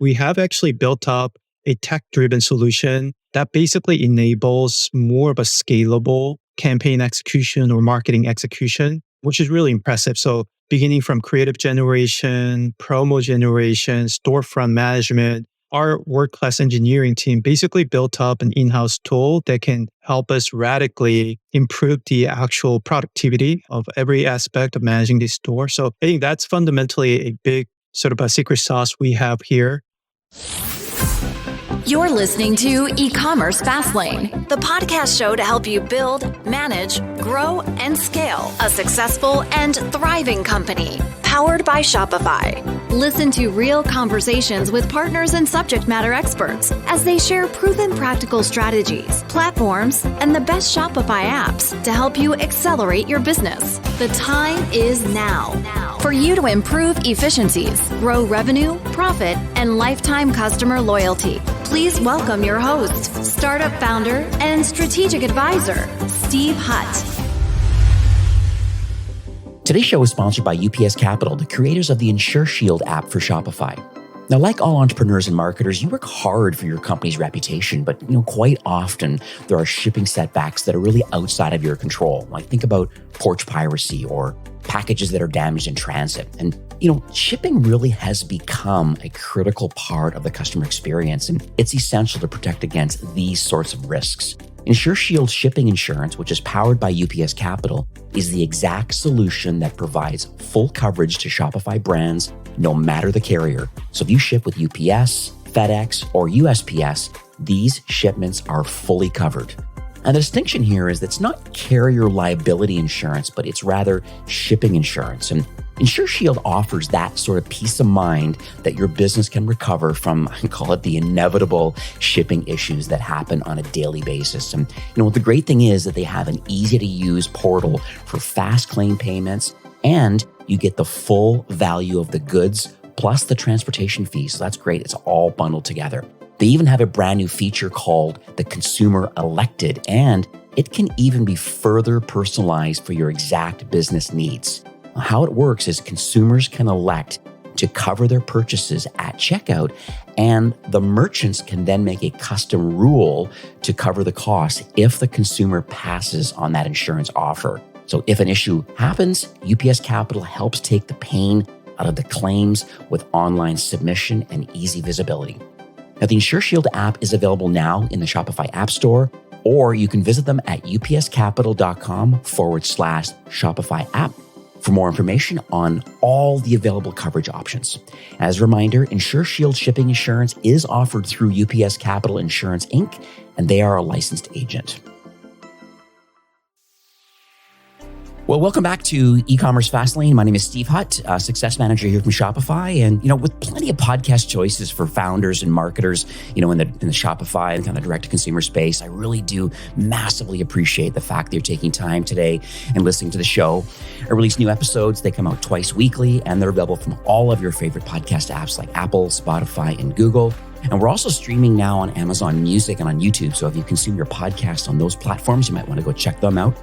we have actually built up a tech-driven solution that basically enables more of a scalable campaign execution or marketing execution, which is really impressive. So beginning from creative generation, promo generation, storefront management, our world-class engineering team basically built up an in-house tool that can help us radically improve the actual productivity of every aspect of managing the store. So I think that's fundamentally a big sort of a secret sauce we have here. You're listening to E-commerce Fastlane, the podcast show to help you build, manage, grow, and scale a successful and thriving company, powered by Shopify. Listen to real conversations with partners and subject matter experts as they share proven practical strategies, platforms, and the best Shopify apps to help you accelerate your business. The time is now for you to improve efficiencies, grow revenue, profit, and lifetime customer loyalty. Please welcome your host, startup founder and strategic advisor, Steve Hutt. Today's show is sponsored by UPS Capital, the creators of the Insure Shield app for Shopify. Now, like all entrepreneurs and marketers, you work hard for your company's reputation, but quite often there are shipping setbacks that are really outside of your control. Like think about porch piracy or packages that are damaged in transit. And shipping really has become a critical part of the customer experience, and it's essential to protect against these sorts of risks. Insure Shield shipping insurance, which is powered by UPS Capital, is the exact solution that provides full coverage to Shopify brands, no matter the carrier. So if you ship with UPS, FedEx, or USPS, these shipments are fully covered. And the distinction here is that it's not carrier liability insurance, but it's rather shipping insurance. And Insure Shield offers that sort of peace of mind that your business can recover from, I call it the inevitable shipping issues that happen on a daily basis. And the great thing is that they have an easy to use portal for fast claim payments, and you get the full value of the goods plus the transportation fees. So that's great. It's all bundled together. They even have a brand new feature called the Consumer Elected, and it can even be further personalized for your exact business needs. How it works is consumers can elect to cover their purchases at checkout, and the merchants can then make a custom rule to cover the cost if the consumer passes on that insurance offer. So if an issue happens, UPS Capital helps take the pain out of the claims with online submission and easy visibility. Now, the Insure Shield app is available now in the Shopify App Store, or you can visit them at upscapital.com/Shopify app for more information on all the available coverage options. As a reminder, Insure Shield shipping insurance is offered through UPS Capital Insurance, Inc., and they are a licensed agent. Well, welcome back to E-commerce Fastlane. My name is Steve Hutt, success manager here from Shopify. And, with plenty of podcast choices for founders and marketers, in the Shopify and kind of direct-to-consumer space, I really do massively appreciate the fact that you're taking time today and listening to the show. I release new episodes. They come out twice weekly, and they're available from all of your favorite podcast apps like Apple, Spotify, and Google. And we're also streaming now on Amazon Music and on YouTube. So if you consume your podcast on those platforms, you might want to go check them out.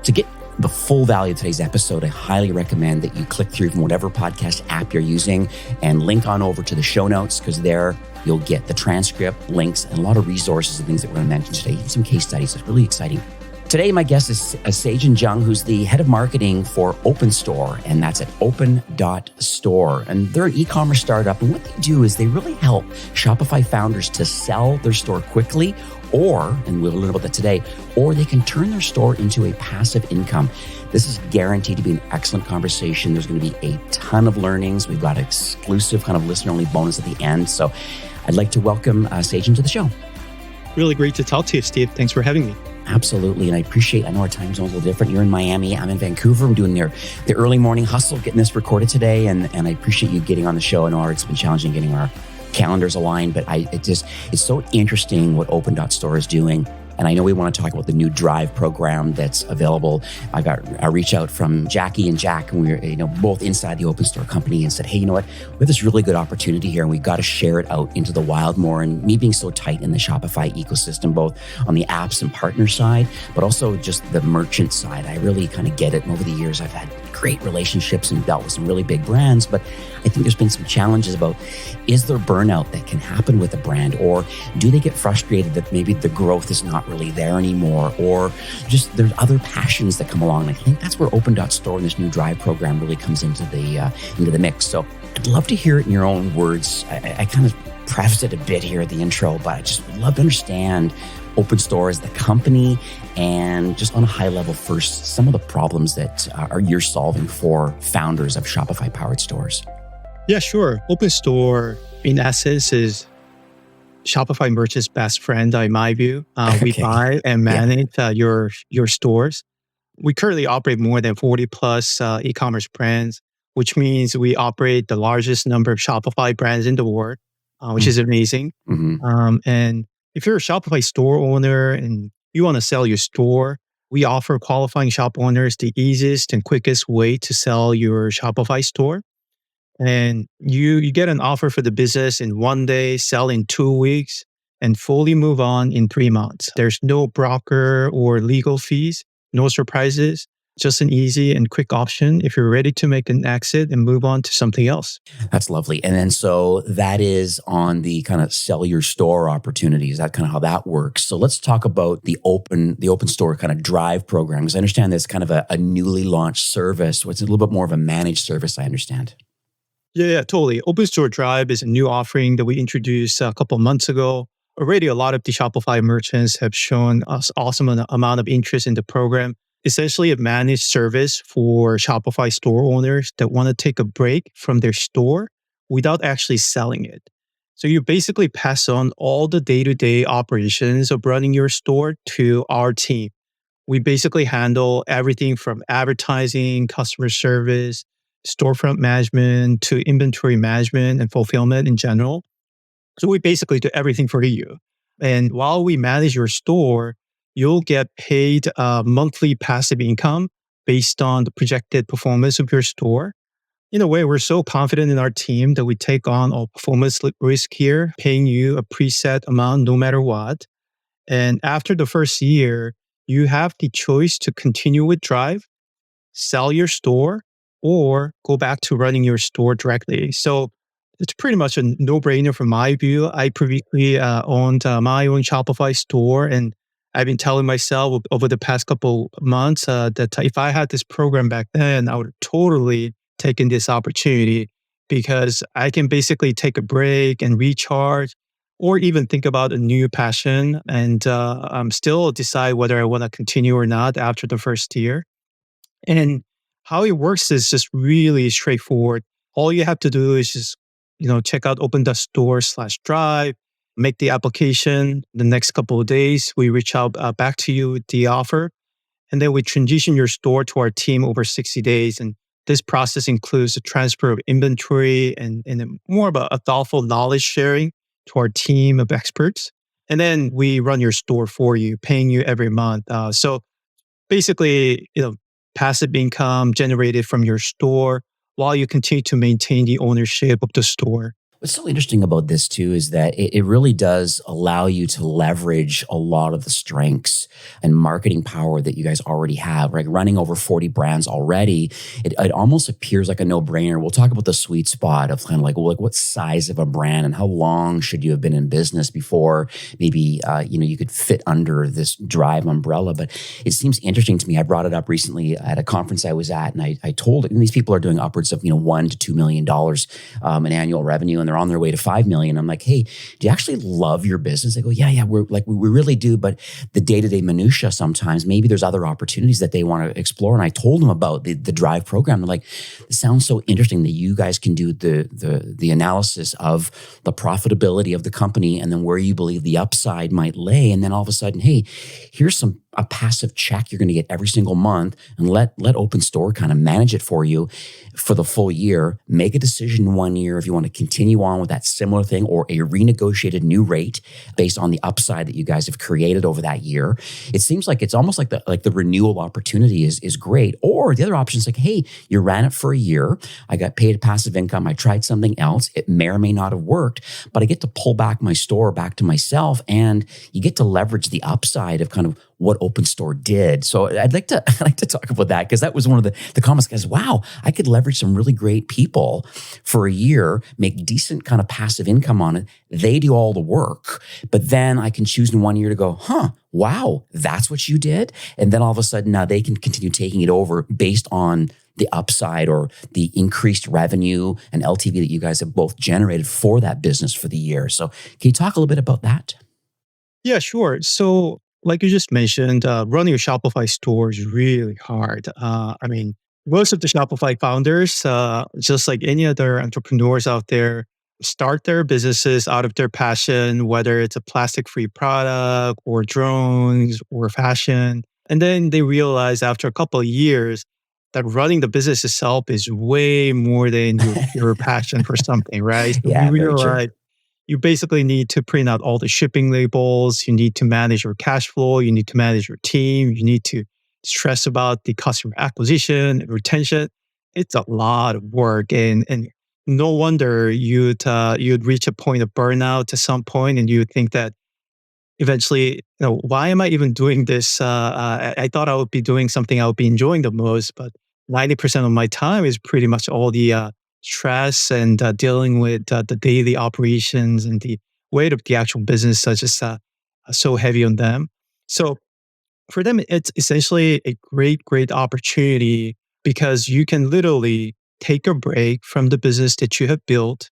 To get the full value of today's episode, I highly recommend that you click through from whatever podcast app you're using and link on over to the show notes, because there you'll get the transcript, links, and a lot of resources and things that we're going to mention today, some case studies. It's really exciting. Today, my guest is Seijin Jung, who's the head of marketing for OpenS, and that's at open.store. And they're an e-commerce startup, and what they do is they really help Shopify founders to sell their store quickly, and we'll learn about that today, or they can turn their store into a passive income. This is guaranteed to be an excellent conversation. There's going to be a ton of learnings. We've got an exclusive kind of listener-only bonus at the end. So I'd like to welcome Seijin to the show. Really great to talk to you, Steve. Thanks for having me. Absolutely. And I know our time zone's a little different. You're in Miami. I'm in Vancouver. I'm doing the early morning hustle, getting this recorded today. And I appreciate you getting on the show. I know it's been challenging getting our calendars aligned, but it's so interesting what Open.store is doing. And I know we want to talk about the new Drive program that's available. I got a reach out from Jackie and Jack, and we were both inside the OpenS company, and said, hey, you know what? We have this really good opportunity here, and we've got to share it out into the wild more. And me being so tight in the Shopify ecosystem, both on the apps and partner side, but also just the merchant side, I really kind of get it. And over the years, I've had great relationships and dealt with some really big brands, but I think there's been some challenges about, is there burnout that can happen with a brand, or do they get frustrated that maybe the growth is not really there anymore, or just there's other passions that come along. And I think that's where Store and this new Drive program really comes into the mix. So I'd love to hear it in your own words. I kind of prefaced it a bit here at the intro, but I just would love to understand OpenStore as the company, and just on a high level first, some of the problems that you're solving for founders of Shopify powered stores. Yeah, sure. OpenStore, in essence, is Shopify merchants' best friend, in my view. We buy and manage your stores. We currently operate more than 40 plus e-commerce brands, which means we operate the largest number of Shopify brands in the world, which is amazing. And if you're a Shopify store owner and you want to sell your store, we offer qualifying shop owners the easiest and quickest way to sell your Shopify store. And you get an offer for the business in 1 day, sell in 2 weeks, and fully move on in 3 months. There's no broker or legal fees, no surprises. Just an easy and quick option if you're ready to make an exit and move on to something else. That's lovely. And then so that is on the kind of sell your store opportunities. Is that kind of how that works? So let's talk about the open store kind of Drive program, because I understand that's kind of a newly launched service. It's a little bit more of a managed service, I understand. Yeah, totally. OpenStore Drive is a new offering that we introduced a couple of months ago. Already, a lot of the Shopify merchants have shown us awesome amount of interest in the program. Essentially a managed service for Shopify store owners that want to take a break from their store without actually selling it. So you basically pass on all the day-to-day operations of running your store to our team. We basically handle everything from advertising, customer service, storefront management, to inventory management and fulfillment in general. So we basically do everything for you. And while we manage your store, you'll get paid monthly passive income based on the projected performance of your store. In a way, we're so confident in our team that we take on all performance risk here, paying you a preset amount no matter what. And after the first year, you have the choice to continue with Drive, sell your store, or go back to running your store directly. So it's pretty much a no-brainer from my view. I previously owned my own Shopify store, and I've been telling myself over the past couple months that if I had this program back then, I would have totally taken this opportunity, because I can basically take a break and recharge, or even think about a new passion, and still decide whether I want to continue or not after the first year. And how it works is just really straightforward. All you have to do is just check out open.store/drive, make the application. The next couple of days, we reach out back to you with the offer, and then we transition your store to our team over 60 days. And this process includes the transfer of inventory and more of a thoughtful knowledge sharing to our team of experts. And then we run your store for you, paying you every month. So basically, passive income generated from your store while you continue to maintain the ownership of the store. What's so interesting about this too is that it really does allow you to leverage a lot of the strengths and marketing power that you guys already have. Like running over 40 brands already, it almost appears like a no-brainer. We'll talk about the sweet spot of kind of like what size of a brand and how long should you have been in business before maybe you could fit under this Drive umbrella. But it seems interesting to me. I brought it up recently at a conference I was at, and I told it, and these people are doing upwards of $1 to $2 million in annual revenue, and they're on their way to 5 million. I'm like, hey, do you actually love your business? They go, yeah, we really do. But the day-to-day minutia, sometimes maybe there's other opportunities that they want to explore. And I told them about the Drive program. They're like, it sounds so interesting that you guys can do the analysis of the profitability of the company and then where you believe the upside might lay. And then all of a sudden, hey, here's a passive check you're going to get every single month, and let OpenStore kind of manage it for you for the full year. Make a decision 1 year if you want to continue on with that similar thing, or a renegotiated new rate based on the upside that you guys have created over that year. It seems like it's almost like the renewal opportunity is great. Or the other option is like, hey, you ran it for a year. I got paid passive income. I tried something else. It may or may not have worked, but I get to pull back my store back to myself, and you get to leverage the upside of kind of what OpenStore did. So I'd like to talk about that, because that was one of the comments, guys. Wow, I could leverage some really great people for a year, make decent kind of passive income on it. They do all the work, but then I can choose in 1 year to go, wow, that's what you did. And then all of a sudden now they can continue taking it over based on the upside or the increased revenue and LTV that you guys have both generated for that business for the year. So can you talk a little bit about that? Yeah, sure. So, like you just mentioned, running a Shopify store is really hard. Most of the Shopify founders, just like any other entrepreneurs out there, start their businesses out of their passion, whether it's a plastic free product or drones or fashion. And then they realize after a couple of years that running the business itself is way more than your pure passion for something, right? So you Yeah, very true. realize you basically need to print out all the shipping labels. You need to manage your cash flow. You need to manage your team. You need to stress about the customer acquisition and retention. It's a lot of work, and no wonder you'd reach a point of burnout at some point, and you would think that eventually, why am I even doing this? I thought I would be doing something I would be enjoying the most, but 90% of my time is pretty much all the stress and dealing with the daily operations and the weight of the actual business, such as so heavy on them. So for them, it's essentially a great, great opportunity because you can literally take a break from the business that you have built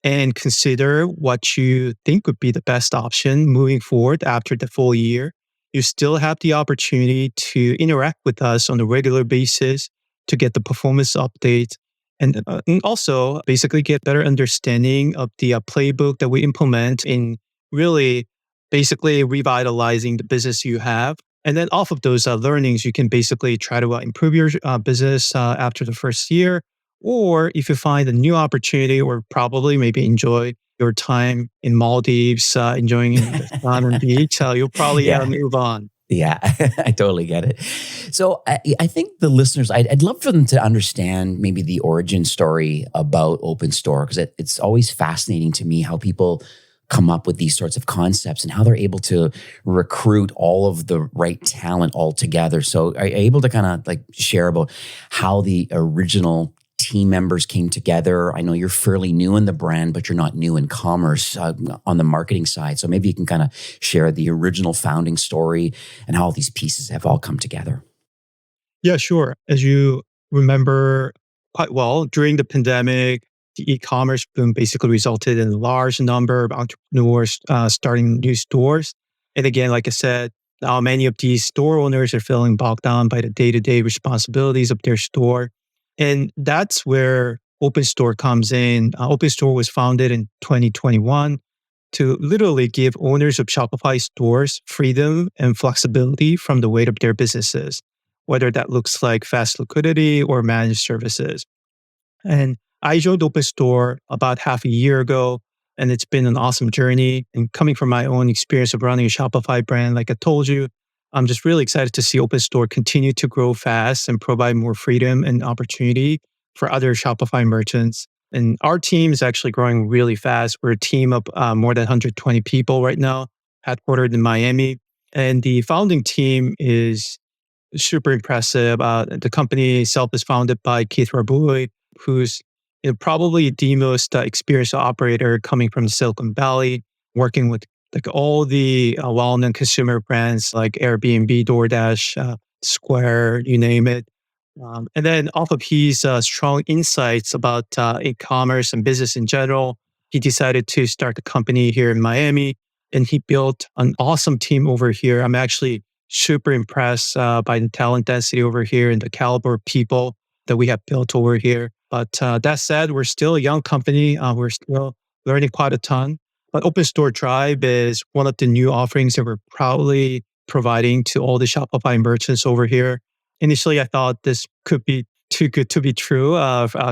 and consider what you think would be the best option moving forward after the full year. You still have the opportunity to interact with us on a regular basis to get the performance updates and also basically get better understanding of the playbook that we implement in really basically revitalizing the business you have. And then off of those learnings, you can basically try to improve your business after the first year, or if you find a new opportunity or probably maybe enjoy your time in Maldives, enjoying the sun and beach, you'll probably Yeah. move on. Yeah, I totally get it. So I think the listeners, I'd love for them to understand maybe the origin story about OpenStore, because it's always fascinating to me how people come up with these sorts of concepts and how they're able to recruit all of the right talent all together. So are you able to kind of like share about how the original team members came together? I know you're fairly new in the brand, but you're not new in commerce on the marketing side. So maybe you can kind of share the original founding story and how all these pieces have all come together. Yeah, sure. As you remember quite well, during the pandemic, the e-commerce boom basically resulted in a large number of entrepreneurs starting new stores. And again, like I said, now many of these store owners are feeling bogged down by the day-to-day responsibilities of their store. And that's where OpenStore comes in. OpenStore was founded in 2021 to literally give owners of Shopify stores freedom and flexibility from the weight of their businesses, whether that looks like fast liquidity or managed services. And I joined OpenStore about half a year ago, and it's been an awesome journey. And coming from my own experience of running a Shopify brand, like I told you, I'm just really excited to see OpenStore continue to grow fast and provide more freedom and opportunity for other Shopify merchants. And our team is actually growing really fast. We're a team of more than 120 people right now, headquartered in Miami. And the founding team is super impressive. The company itself is founded by Keith Raboy, who's probably the most experienced operator coming from Silicon Valley, working with like all the well-known consumer brands like Airbnb, DoorDash, Square, you name it. And then off of his strong insights about e-commerce and business in general, he decided to start a company here in Miami, and he built an awesome team over here. I'm actually super impressed by the talent density over here and the caliber of people that we have built over here. But that said, we're still a young company. We're still learning quite a ton. But OpenStore Tribe is one of the new offerings that we're proudly providing to all the Shopify merchants over here. Initially, I thought this could be too good to be true,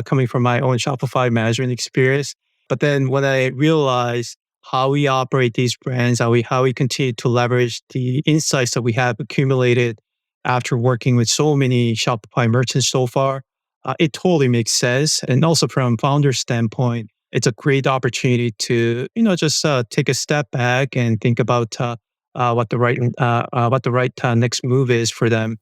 coming from my own Shopify management experience. But then when I realized how we operate these brands, how we continue to leverage the insights that we have accumulated after working with so many Shopify merchants so far, it totally makes sense. And also from founder standpoint, it's a great opportunity to just take a step back and think about what the right next move is for them.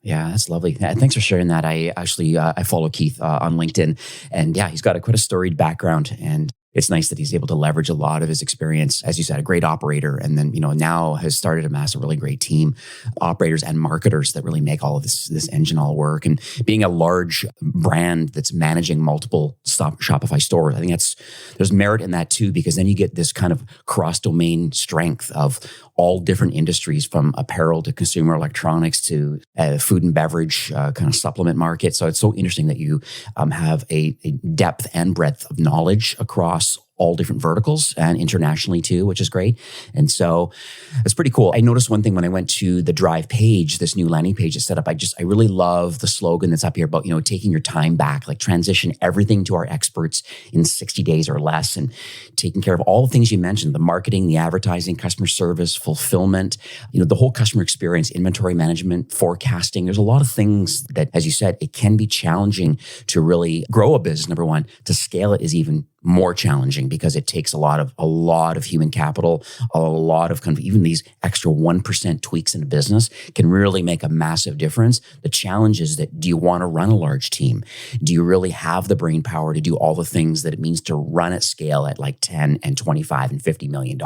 Yeah, that's lovely. Thanks for sharing that. I actually I follow Keith on LinkedIn, and yeah, he's got quite a storied background, and it's nice that he's able to leverage a lot of his experience. As you said, a great operator, and then now has started to amass a really great team, operators and marketers that really make all of this engine all work. And being a large brand that's managing multiple Shopify stores, I think there's merit in that too, because then you get this kind of cross domain strength of all different industries, from apparel to consumer electronics to food and beverage kind of supplement market. So it's so interesting that you have a depth and breadth of knowledge across all different verticals and internationally too, which is great. And so it's pretty cool. I noticed one thing when I went to the Drive page, this new landing page is set up. I really love the slogan that's up here about, taking your time back, like transition everything to our experts in 60 days or less, and taking care of all the things you mentioned, the marketing, the advertising, customer service, fulfillment, the whole customer experience, inventory management, forecasting. There's a lot of things that, as you said, it can be challenging to really grow a business. Number one, to scale it is even more challenging because it takes a lot of human capital, a lot of kind of even these extra 1% tweaks in a business can really make a massive difference. The challenge is that, do you want to run a large team? Do you really have the brain power to do all the things that it means to run at scale at like 10 and 25 and $50 million?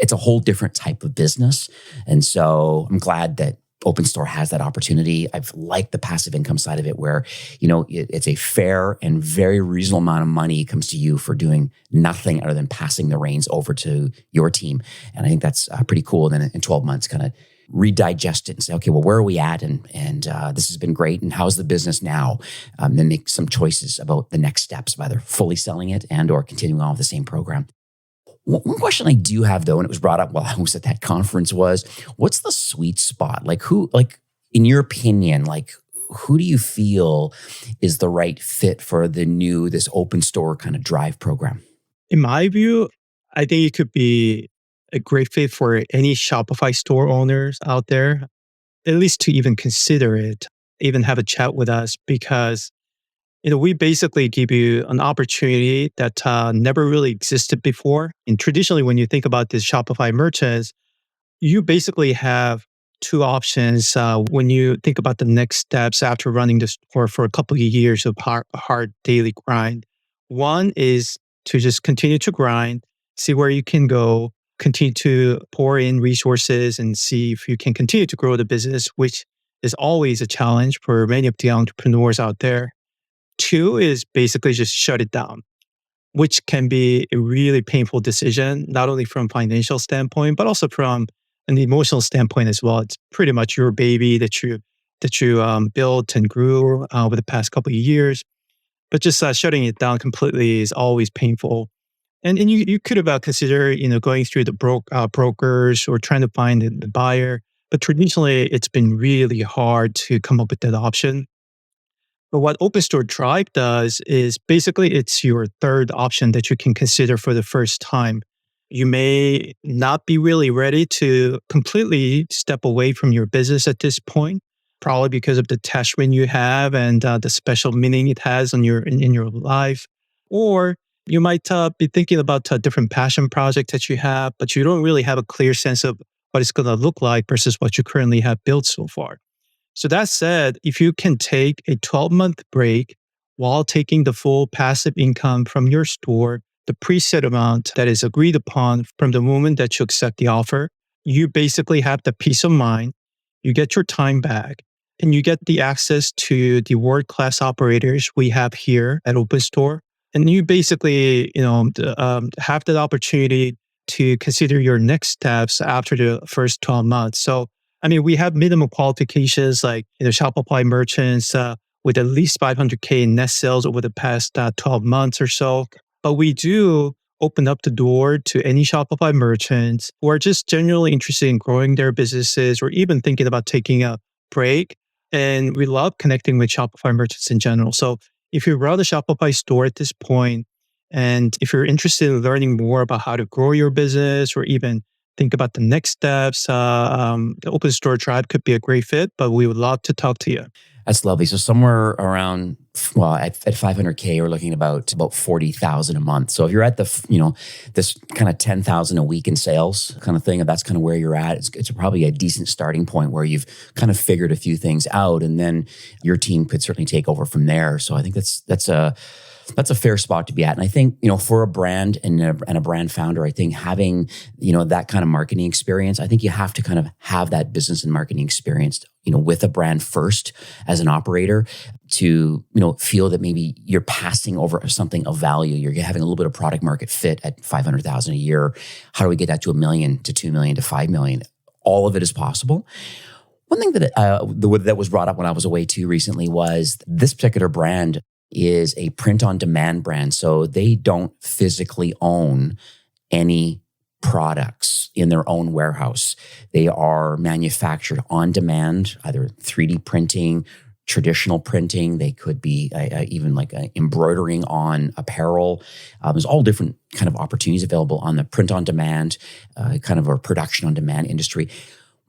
It's a whole different type of business. And so I'm glad that OpenStore has that opportunity. I've liked the passive income side of it where, it's a fair and very reasonable amount of money comes to you for doing nothing other than passing the reins over to your team. And I think that's pretty cool. And then in 12 months, kind of redigest it and say, okay, well, where are we at? And this has been great. And how's the business now? Then make some choices about the next steps of either fully selling it and or continuing on with the same program. One question I do have, though, and it was brought up while I was at that conference, was what's the sweet spot? In your opinion, who do you feel is the right fit for this OpenStore kind of Drive program? In my view, I think it could be a great fit for any Shopify store owners out there, at least to even consider it, even have a chat with us, because we basically give you an opportunity that never really existed before. And traditionally, when you think about these Shopify merchants, you basically have two options when you think about the next steps after running the store for a couple of years of hard daily grind. One is to just continue to grind, see where you can go, continue to pour in resources and see if you can continue to grow the business, which is always a challenge for many of the entrepreneurs out there. Two is basically just shut it down, which can be a really painful decision, not only from a financial standpoint, but also from an emotional standpoint as well. It's pretty much your baby that you built and grew over the past couple of years. But just shutting it down completely is always painful. And you could have considered going through the brokers or trying to find the buyer. But traditionally, it's been really hard to come up with that option. But what OpenStore Drive does is basically it's your third option that you can consider for the first time. You may not be really ready to completely step away from your business at this point, probably because of the attachment you have and the special meaning it has in your life. Or you might be thinking about a different passion project that you have, but you don't really have a clear sense of what it's going to look like versus what you currently have built so far. So that said, if you can take a 12-month break while taking the full passive income from your store, the preset amount that is agreed upon from the moment that you accept the offer, you basically have the peace of mind, you get your time back, and you get the access to the world-class operators we have here at OpenStore. And you basically, have that opportunity to consider your next steps after the first 12 months. So we have minimum qualifications like Shopify merchants with at least 500K in net sales over the past 12 months or so. But we do open up the door to any Shopify merchants who are just genuinely interested in growing their businesses or even thinking about taking a break. And we love connecting with Shopify merchants in general. So if you run a Shopify store at this point, and if you're interested in learning more about how to grow your business or even think about the next steps, the OpenStore Drive could be a great fit, but we would love to talk to you. That's lovely. So somewhere around, well, at 500K, we're looking at about 40,000 a month. So if you're at this kind of 10,000 a week in sales kind of thing, if that's kind of where you're at, it's probably a decent starting point where you've kind of figured a few things out, and then your team could certainly take over from there. So I think that's a fair spot to be at. And I think, for a brand and a brand founder, I think having, that kind of marketing experience, I think you have to kind of have that business and marketing experience, with a brand first as an operator to, feel that maybe you're passing over something of value. You're having a little bit of product market fit at 500,000 a year. How do we get that to $1 million, to $2 million, to $5 million? All of it is possible. One thing that was brought up when I was away too recently was this particular brand is a print-on-demand brand. So they don't physically own any products in their own warehouse. They are manufactured on demand, either 3D printing, traditional printing. They could be even like embroidering on apparel. There's all different kind of opportunities available on the print-on-demand, kind of a production-on-demand industry.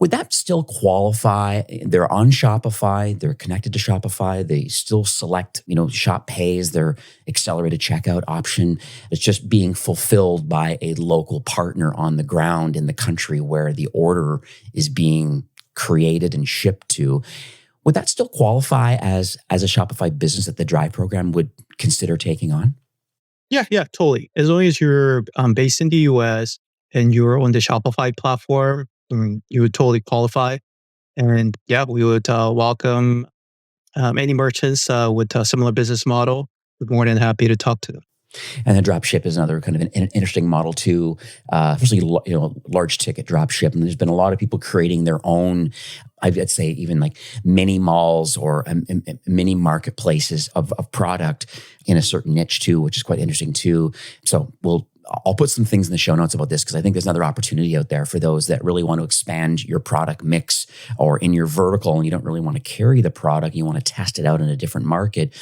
Would that still qualify? They're on Shopify. They're connected to Shopify. They still select, Shop Pay as their accelerated checkout option. It's just being fulfilled by a local partner on the ground in the country where the order is being created and shipped to. Would that still qualify as a Shopify business that the Drive program would consider taking on? Yeah, totally. As long as you're based in the US and you're on the Shopify platform, you would totally qualify. And yeah, we would welcome any merchants with a similar business model. We're more than happy to talk to them. And then drop ship is another kind of an interesting model too, especially large ticket drop ship. And there's been a lot of people creating their own, I'd say even like mini malls or mini marketplaces of product in a certain niche too, which is quite interesting too. So I'll put some things in the show notes about this because I think there's another opportunity out there for those that really want to expand your product mix or in your vertical and you don't really want to carry the product. You want to test it out in a different market.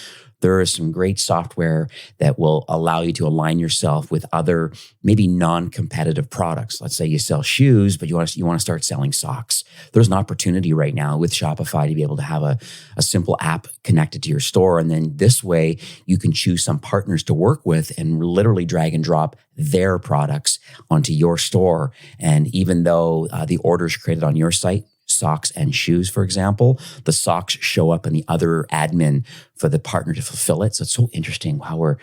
There is some great software that will allow you to align yourself with other maybe non-competitive products. Let's say you sell shoes, but you want to start selling socks. There's an opportunity right now with Shopify to be able to have a simple app connected to your store. And then this way you can choose some partners to work with and literally drag and drop their products onto your store. And even though the order is created on your site, socks and shoes, for example, the socks show up in the other admin for the partner to fulfill it. So it's so interesting how we're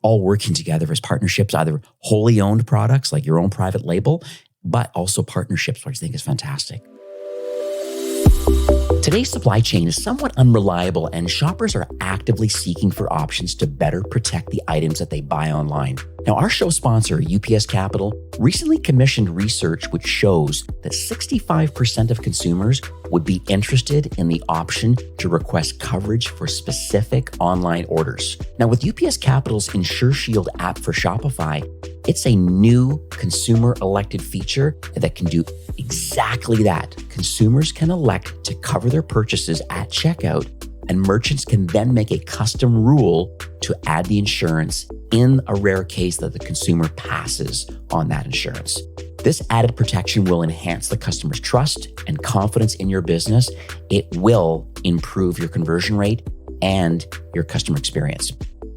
all working together as partnerships, either wholly owned products like your own private label, but also partnerships, which I think is fantastic. Today's supply chain is somewhat unreliable and shoppers are actively seeking for options to better protect the items that they buy online. Now, our show sponsor, UPS Capital, recently commissioned research which shows that 65% of consumers would be interested in the option to request coverage for specific online orders. Now, with UPS Capital's Insure Shield app for Shopify, it's a new consumer-elected feature that can do exactly that. Consumers can elect to cover their purchases at checkout, and merchants can then make a custom rule to add the insurance in a rare case that the consumer passes on that insurance. This added protection will enhance the customer's trust and confidence in your business. It will improve your conversion rate and your customer experience.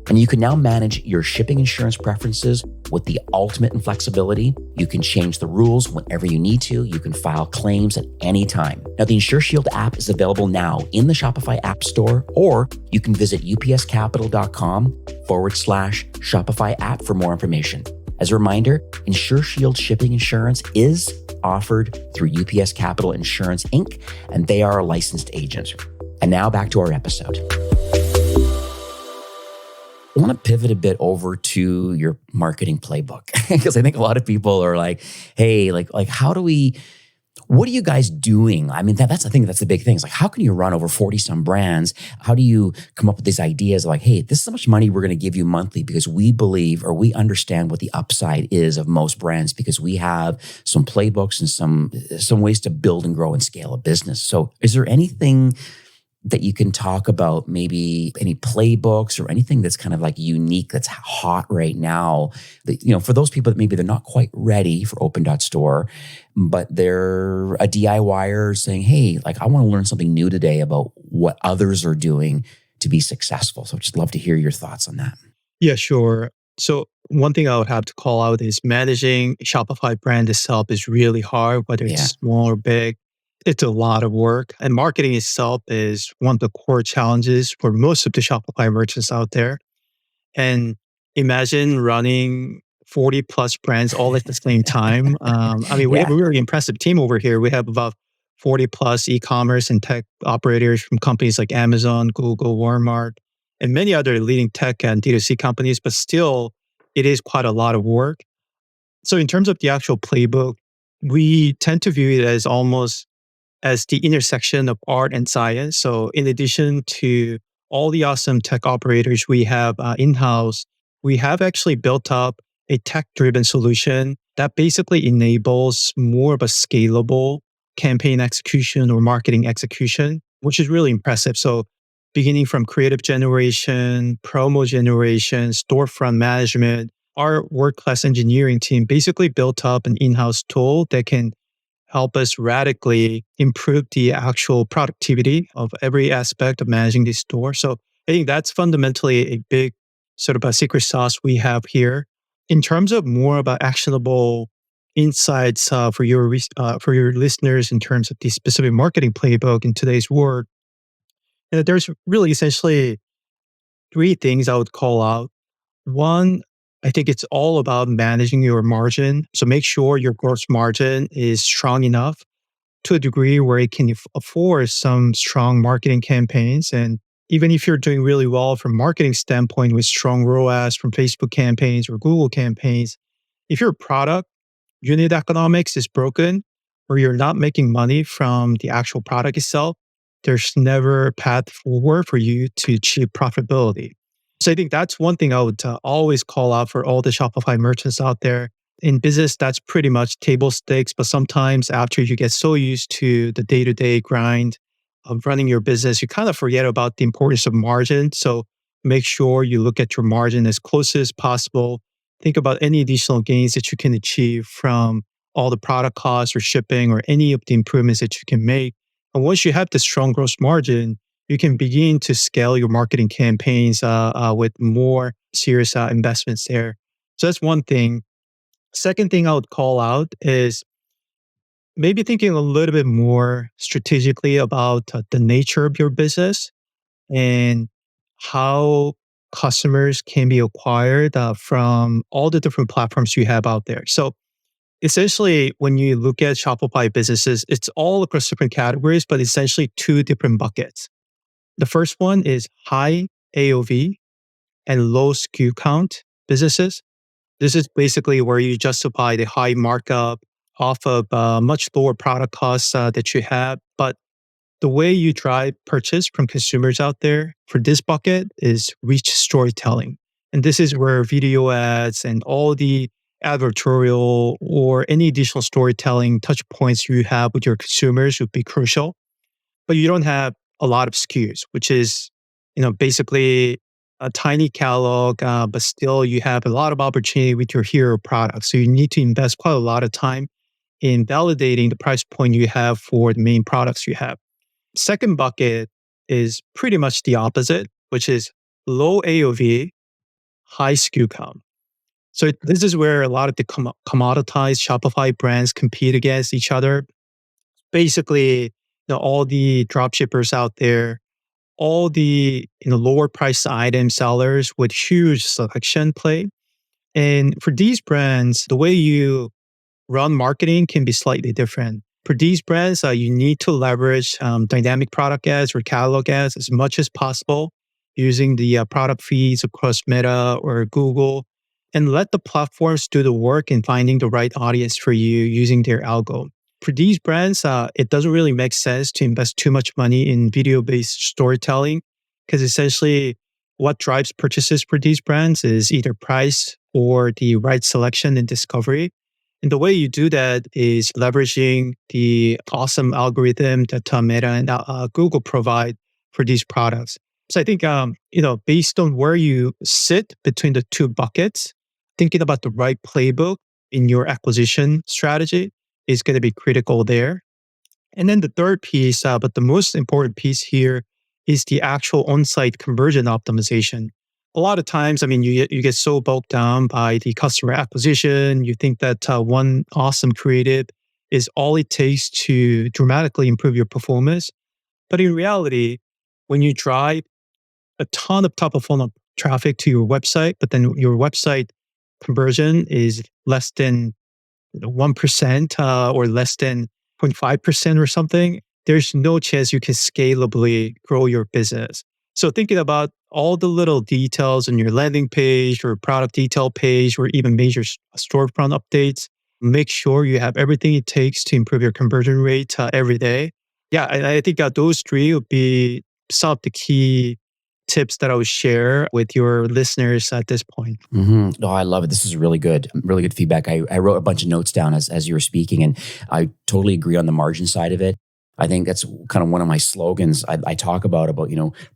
And you can now manage your shipping insurance preferences with the ultimate in flexibility. You can change the rules whenever you need to. You can file claims at any time. Now, the Insure Shield app is available now in the Shopify App Store, or you can visit upscapital.com/Shopify app for more information. As a reminder, Insure Shield shipping insurance is offered through UPS Capital Insurance, Inc., and they are a licensed agent. And now back to our episode. I want to pivot a bit over to your marketing playbook because I think a lot of people are like, hey, like what are you guys doing? I mean, I think that's the big thing. It's like, how can you run over 40 some brands? How do you come up with these ideas like, hey, this is how much money we're going to give you monthly because we believe or we understand what the upside is of most brands because we have some playbooks and some ways to build and grow and scale a business. So is there anything that you can talk about, maybe any playbooks or anything that's kind of like unique, that's hot right now, that, for those people that maybe they're not quite ready for Open.Store, but they're a DIYer saying, hey, like I want to learn something new today about what others are doing to be successful. So I'd just love to hear your thoughts on that. Yeah, sure. So one thing I would have to call out is managing Shopify brand itself is really hard, whether it's Yeah. small or big. It's a lot of work. And marketing itself is one of the core challenges for most of the Shopify merchants out there. And imagine running 40 plus brands all at the same time. We have Yeah. a really impressive team over here. We have about 40 plus e-commerce and tech operators from companies like Amazon, Google, Walmart, and many other leading tech and D2C companies, but still, it is quite a lot of work. So in terms of the actual playbook, we tend to view it as the intersection of art and science. So, in addition to all the awesome tech operators we have in house, we have actually built up a tech driven solution that basically enables more of a scalable campaign execution or marketing execution, which is really impressive. So, beginning from creative generation, promo generation, storefront management, our world class engineering team basically built up an in house tool that can help us radically improve the actual productivity of every aspect of managing the store. So I think that's fundamentally a big sort of a secret sauce we have here. In terms of more about actionable insights for your listeners in terms of the specific marketing playbook in today's world, there's really essentially three things I would call out. One, I think it's all about managing your margin. So make sure your gross margin is strong enough to a degree where it can afford some strong marketing campaigns. And even if you're doing really well from marketing standpoint with strong ROAS from Facebook campaigns or Google campaigns, if your product unit economics is broken or you're not making money from the actual product itself, there's never a path forward for you to achieve profitability. So I think that's one thing I would always call out for all the Shopify merchants out there. In business, that's pretty much table stakes. But sometimes after you get so used to the day-to-day grind of running your business, you kind of forget about the importance of margin. So make sure you look at your margin as close as possible. Think about any additional gains that you can achieve from all the product costs or shipping or any of the improvements that you can make. And once you have the strong gross margin, you can begin to scale your marketing campaigns with more serious investments there. So that's one thing. Second thing I would call out is maybe thinking a little bit more strategically about the nature of your business and how customers can be acquired from all the different platforms you have out there. So essentially, when you look at Shopify businesses, it's all across different categories, but essentially two different buckets. The first one is high AOV and low SKU count businesses. This is basically where you justify the high markup off of much lower product costs that you have. But the way you drive purchase from consumers out there for this bucket is rich storytelling. And this is where video ads and all the advertorial or any additional storytelling touch points you have with your consumers would be crucial. But you don't have a lot of SKUs, which is, basically a tiny catalog, but still you have a lot of opportunity with your hero products. So you need to invest quite a lot of time in validating the price point you have for the main products you have. Second bucket is pretty much the opposite, which is low AOV, high SKU count. So this is where a lot of the commoditized Shopify brands compete against each other. Basically, all the drop shippers out there, all the lower price item sellers with huge selection play. And for these brands, the way you run marketing can be slightly different. For these brands, you need to leverage dynamic product ads or catalog ads as much as possible using the product feeds across Meta or Google, and let the platforms do the work in finding the right audience for you using their algo. For these brands, it doesn't really make sense to invest too much money in video-based storytelling because essentially what drives purchases for these brands is either price or the right selection and discovery. And the way you do that is leveraging the awesome algorithm that Meta and Google provide for these products. So I think, based on where you sit between the two buckets, thinking about the right playbook in your acquisition strategy is going to be critical there. And then the third piece, but the most important piece here is the actual on-site conversion optimization. A lot of times, you get so bogged down by the customer acquisition. You think that one awesome creative is all it takes to dramatically improve your performance. But in reality, when you drive a ton of top of funnel traffic to your website, but then your website conversion is less than 1% or less than 0.5% or something, there's no chance you can scalably grow your business. So thinking about all the little details on your landing page or product detail page or even major storefront updates, make sure you have everything it takes to improve your conversion rate every day. Yeah, I think those three would be some of the key tips that I would share with your listeners at this point. Mm-hmm. Oh, I love it. This is really good feedback. I wrote a bunch of notes down as you were speaking, and I totally agree on the margin side of it. I think that's kind of one of my slogans. I talk about,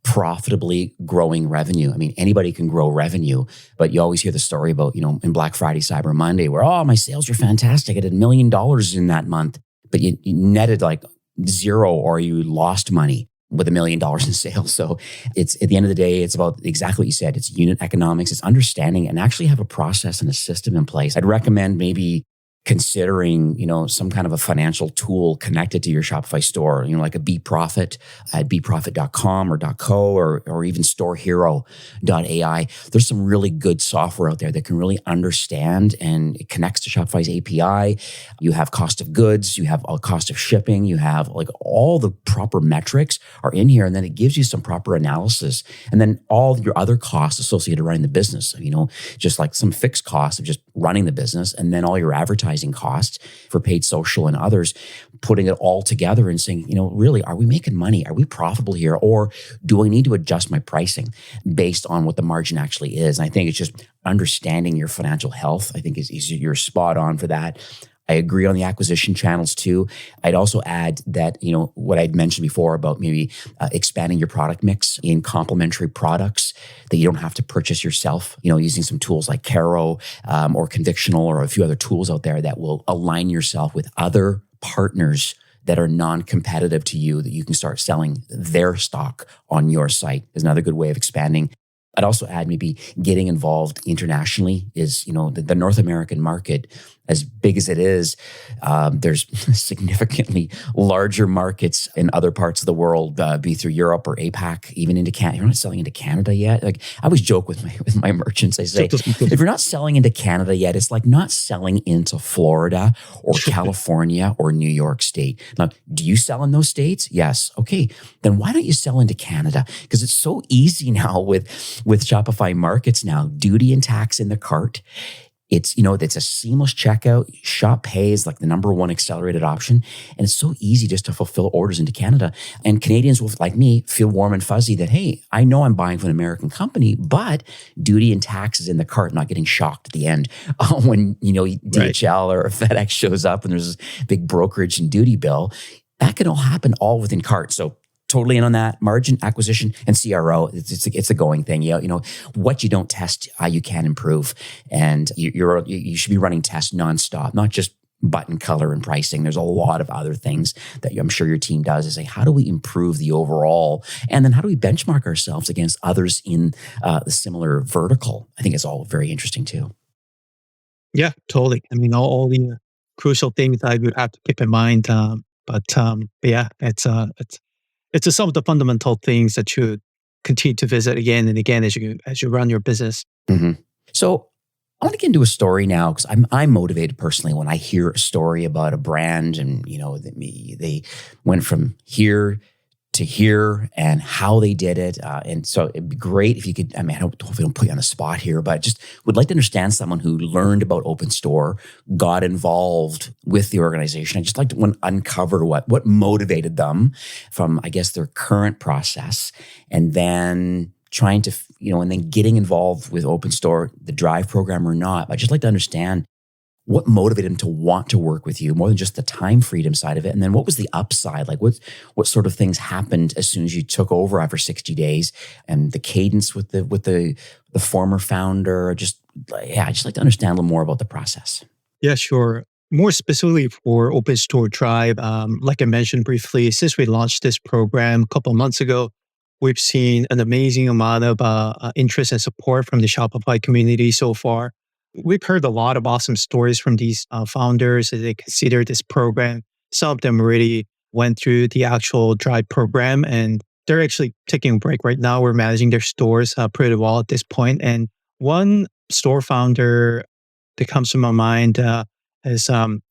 profitably growing revenue. I mean, anybody can grow revenue, but you always hear the story about, in Black Friday, Cyber Monday, where, oh, my sales are fantastic. I did $1 million in that month, but you netted like zero or you lost money with $1 million in sales. So it's, at the end of the day, it's about exactly what you said. It's unit economics. It's understanding and actually have a process and a system in place. I'd recommend maybe considering, some kind of a financial tool connected to your Shopify store, like a BeProfit at bprofit.com or .co or even StoreHero.ai. There's some really good software out there that can really understand, and it connects to Shopify's API. You have cost of goods, you have a cost of shipping, you have like all the proper metrics are in here, and then it gives you some proper analysis. And then all your other costs associated running the business, just like some fixed costs of just running the business, and then all your advertising costs for paid social and others, putting it all together and saying, really, are we making money? Are we profitable here? Or do I need to adjust my pricing based on what the margin actually is? And I think it's just understanding your financial health. I think you're spot on for that. I agree on the acquisition channels too. I'd also add that, what I'd mentioned before about maybe expanding your product mix in complementary products that you don't have to purchase yourself, using some tools like Caro or Convictional or a few other tools out there that will align yourself with other partners that are non-competitive to you, that you can start selling their stock on your site is another good way of expanding. I'd also add maybe getting involved internationally is, the North American market, as big as it is, there's significantly larger markets in other parts of the world, be through Europe or APAC, even into Canada. You're not selling into Canada yet. Like I always joke with my merchants. I say, if you're not selling into Canada yet, it's like not selling into Florida or California or New York State. Now, do you sell in those states? Yes. Okay. Then why don't you sell into Canada? Because it's so easy now with Shopify Markets now, duty and tax in the cart. It's, it's a seamless checkout. Shop Pay is like the number one accelerated option. And it's so easy just to fulfill orders into Canada. And Canadians will, like me, feel warm and fuzzy that, hey, I know I'm buying from an American company, but duty and tax is in the cart, not getting shocked at the end when, DHL or FedEx shows up and there's this big brokerage and duty bill. That can all happen all within cart. So totally in on that. Margin, acquisition, and CRO. It's a going thing. What you don't test, you can improve. And you should be running tests nonstop, not just button color and pricing. There's a lot of other things that I'm sure your team does is say, how do we improve the overall? And then how do we benchmark ourselves against others in the similar vertical? I think it's all very interesting too. Yeah, totally. All the crucial things I would have to keep in mind. But yeah, it's just some of the fundamental things that you continue to visit again and again as you run your business. Mm-hmm. So I want to get into a story now because I'm motivated personally when I hear a story about a brand and they went from here to here and how they did it. And so it'd be great if you could, hopefully don't put you on the spot here, but just would like to understand someone who learned about Open Store, got involved with the organization. I'd just like to uncover what motivated them from, I guess, their current process, and then trying to, and then getting involved with Open Store, the Drive program or not. I'd just like to understand What motivated him to want to work with you more than just the time freedom side of it? And then what was the upside? Like what sort of things happened as soon as you took over after 60 days and the cadence with the former founder? I'd just like to understand a little more about the process. Yeah, sure. More specifically for Open Store Tribe, like I mentioned briefly, since we launched this program a couple of months ago, we've seen an amazing amount of interest and support from the Shopify community so far. We've heard a lot of awesome stories from these founders as they consider this program. Some of them already went through the actual Drive program and they're actually taking a break right now. We're managing their stores pretty well at this point. And one store founder that comes to my mind is um,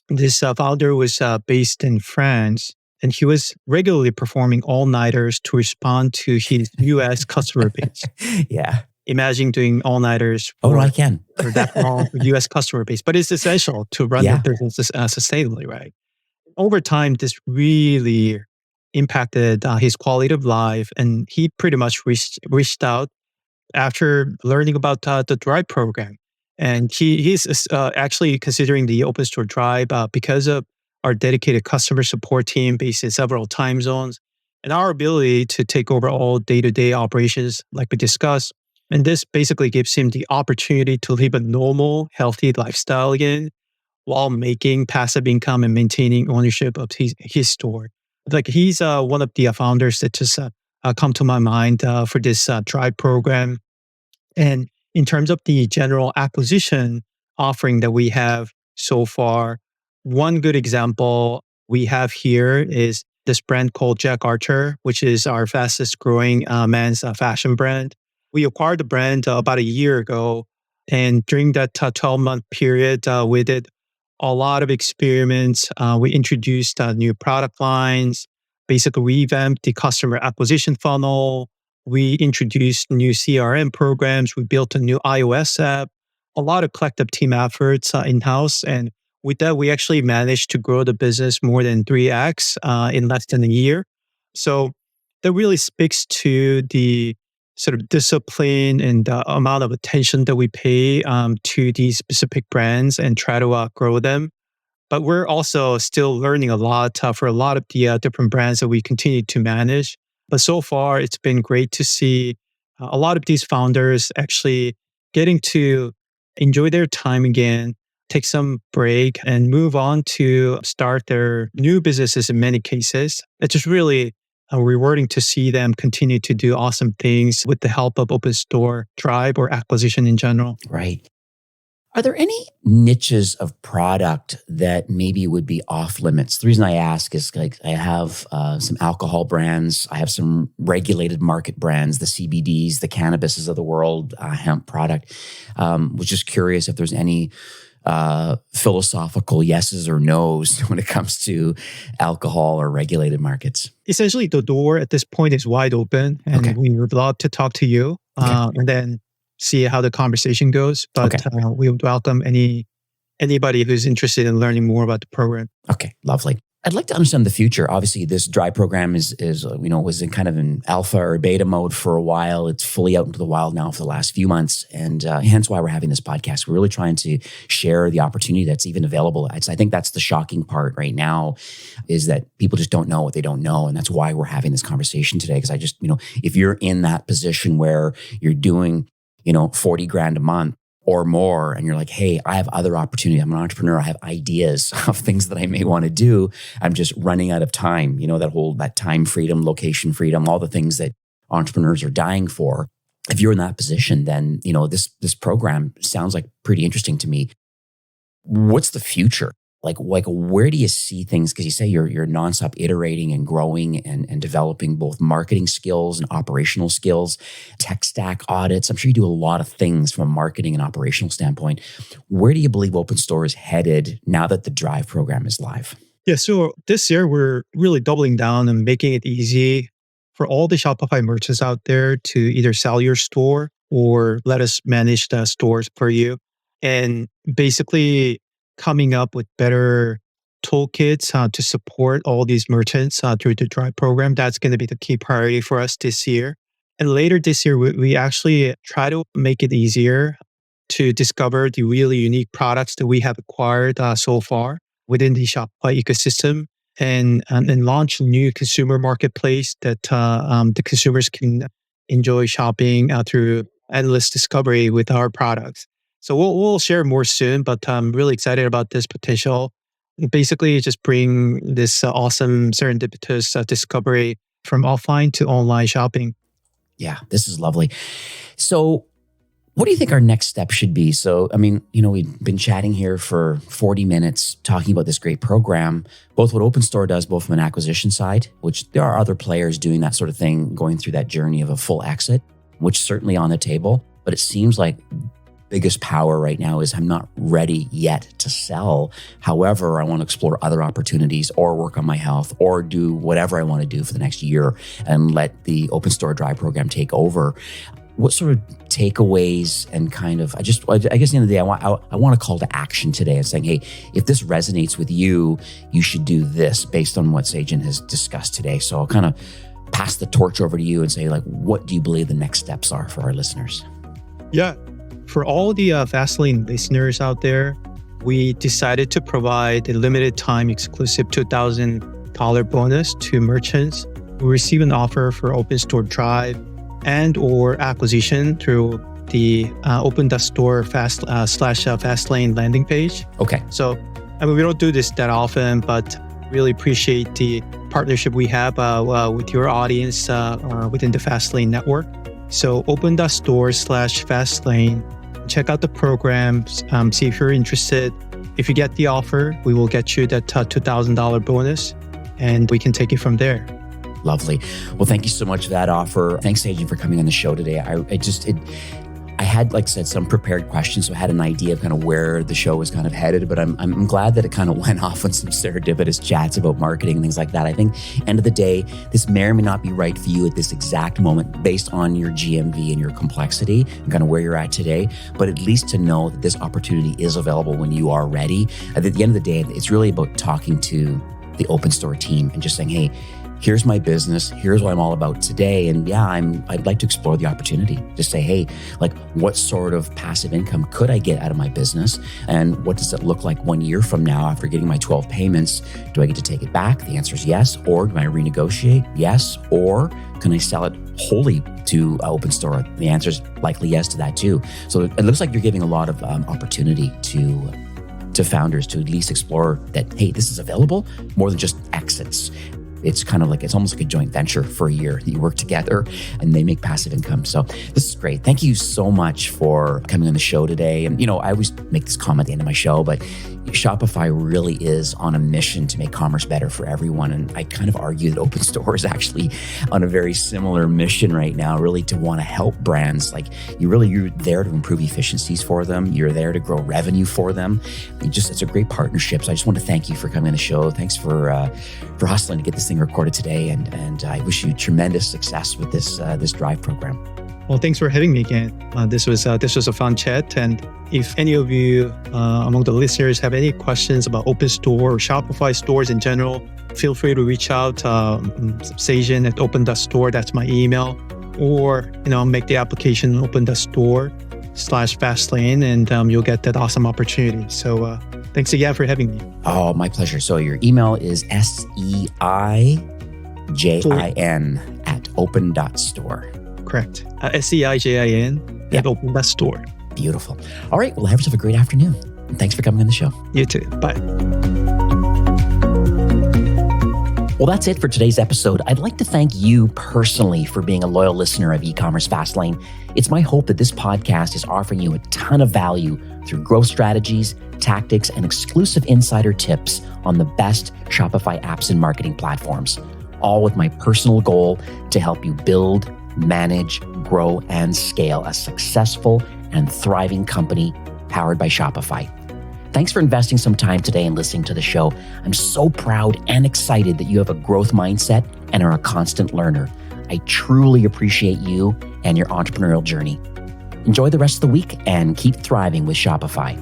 this founder was based in France, and he was regularly performing all-nighters to respond to his US customer base. Yeah. Imagine doing all-nighters Oh, no, I can. for that long US customer base, but it's essential to run Yeah. the business sustainably, right? Over time, this really impacted his quality of life, and he pretty much reached out after learning about the Drive program. And he's actually considering the Open Store Drive because of our dedicated customer support team based in several time zones and our ability to take over all day-to-day operations like we discussed. And this basically gives him the opportunity to live a normal, healthy lifestyle again while making passive income and maintaining ownership of his store. Like he's one of the founders that just come to my mind for this Drive program. And in terms of the general acquisition offering that we have so far, one good example we have here is this brand called Jack Archer, which is our fastest growing men's fashion brand. We acquired the brand about a year ago. And during that 12-month period, we did a lot of experiments. We introduced new product lines, basically revamped the customer acquisition funnel. We introduced new CRM programs. We built a new iOS app, a lot of collective team efforts in-house. And with that, we actually managed to grow the business more than 3x in less than a year. So that really speaks to the sort of discipline and the amount of attention that we pay to these specific brands and try to grow them. But we're also still learning a lot for a lot of the different brands that we continue to manage. But so far, it's been great to see a lot of these founders actually getting to enjoy their time again, take some break, and move on to start their new businesses in many cases. It's just really rewarding to see them continue to do awesome things with the help of Open Store Tribe or acquisition in general. Right. Are there any niches of product that maybe would be off limits? The reason I ask is like I have some alcohol brands. I have some regulated market brands, the CBDs, the cannabises of the world, hemp product. Was just curious if there's any philosophical yeses or nos when it comes to alcohol or regulated markets. Essentially, the door at this point is wide open, and Okay. we would love to talk to you and then see how the conversation goes. But we would welcome anybody who's interested in learning more about the program. Okay, lovely. I'd like to understand the future. Obviously, this Drive program was in kind of an alpha or beta mode for a while. It's fully out into the wild now for the last few months, and hence why we're having this podcast. We're really trying to share the opportunity that's even available. I think that's the shocking part right now, is that people just don't know what they don't know, and that's why we're having this conversation today. Because I just, if you're in that position where you're doing, 40 grand a month or more, and you're like, hey, I have other opportunity. I'm an entrepreneur. I have ideas of things that I may want to do. I'm just running out of time. That time freedom, location freedom, all the things that entrepreneurs are dying for. If you're in that position, then, this program sounds like pretty interesting to me. What's the future? Like where do you see things? Because you say you're nonstop iterating and growing and developing both marketing skills and operational skills, tech stack audits. I'm sure you do a lot of things from a marketing and operational standpoint. Where do you believe Open Store is headed now that the Drive program is live? Yeah, so this year we're really doubling down and making it easy for all the Shopify merchants out there to either sell your store or let us manage the stores for you. And basically coming up with better toolkits to support all these merchants through the Drive program. That's going to be the key priority for us this year. And later this year, we actually try to make it easier to discover the really unique products that we have acquired so far within the Shopify ecosystem and launch a new consumer marketplace that the consumers can enjoy shopping through endless discovery with our products. So we'll share more soon, but I'm really excited about this potential. Basically, just bring this awesome serendipitous discovery from offline to online shopping. Yeah, this is lovely. So what do you think our next step should be? So, I mean, we've been chatting here for 40 minutes talking about this great program, both what OpenStore does, both from an acquisition side, which there are other players doing that sort of thing, going through that journey of a full exit, which is certainly on the table. But it seems like biggest power right now is I'm not ready yet to sell. However, I want to explore other opportunities or work on my health or do whatever I want to do for the next year and let the OpenStore Drive program take over. What sort of takeaways and kind of, I guess at the end of the day, I want a call to action today and saying, hey, if this resonates with you, you should do this based on what Seijin has discussed today. So I'll kind of pass the torch over to you and say, what do you believe the next steps are for our listeners? Yeah. For all the Fastlane listeners out there, we decided to provide a limited time exclusive $2,000 bonus to merchants who receive an offer for OpenStore Drive and or acquisition through the open.store /Fastlane landing page. Okay. So, we don't do this that often, but really appreciate the partnership we have with your audience within the Fastlane network. So open.store /Fastlane, check out the programs, see if you're interested. If you get the offer, we will get you that $2,000 bonus and we can take it from there. Lovely. Well, thank you so much for that offer. Thanks, Seijin, for coming on the show today. I had, like I said, some prepared questions, so I had an idea of kind of where the show was kind of headed, but I'm glad that it kind of went off on some serendipitous chats about marketing and things like that. I think, end of the day, this may or may not be right for you at this exact moment based on your GMV and your complexity and kind of where you're at today, but at least to know that this opportunity is available when you are ready. At the end of the day, it's really about talking to the OpenStore team and just saying, hey, here's my business. Here's what I'm all about today. And yeah, I'd like to explore the opportunity to say, hey, what sort of passive income could I get out of my business? And what does it look like 1 year from now after getting my 12 payments? Do I get to take it back? The answer is yes. Or do I renegotiate? Yes. Or can I sell it wholly to OpenStore? The answer is likely yes to that too. So it looks like you're giving a lot of opportunity to founders to at least explore that, hey, this is available more than just exits. It's kind of it's almost like a joint venture for a year that you work together and they make passive income. So this is great. Thank you so much for coming on the show today. And, I always make this comment at the end of my show, but Shopify really is on a mission to make commerce better for everyone. And I kind of argue that OpenStore is actually on a very similar mission right now, really to want to help brands. You're there to improve efficiencies for them. You're there to grow revenue for them. It's a great partnership. So I just want to thank you for coming on the show. Thanks for hustling to get this thing recorded today. And I wish you tremendous success with this Drive program. Well, thanks for having me again. This was a fun chat. And if any of you among the listeners have any questions about OpenStore or Shopify stores in general, feel free to reach out. Seijin at open.store, that's my email. Or, make the application open.store /Fastlane and you'll get that awesome opportunity. So thanks again for having me. Oh, my pleasure. So your email is SEIJIN at open.store. Correct. SEIJIN at open.store. Beautiful. All right. Well, have yourself a great afternoon. And thanks for coming on the show. You too. Bye. Well, that's it for today's episode. I'd like to thank you personally for being a loyal listener of E-commerce Fastlane. It's my hope that this podcast is offering you a ton of value through growth strategies, tactics, and exclusive insider tips on the best Shopify apps and marketing platforms, all with my personal goal to help you build, manage, grow, and scale a successful and thriving company powered by Shopify. Thanks for investing some time today and listening to the show. I'm so proud and excited that you have a growth mindset and are a constant learner. I truly appreciate you and your entrepreneurial journey. Enjoy the rest of the week and keep thriving with Shopify.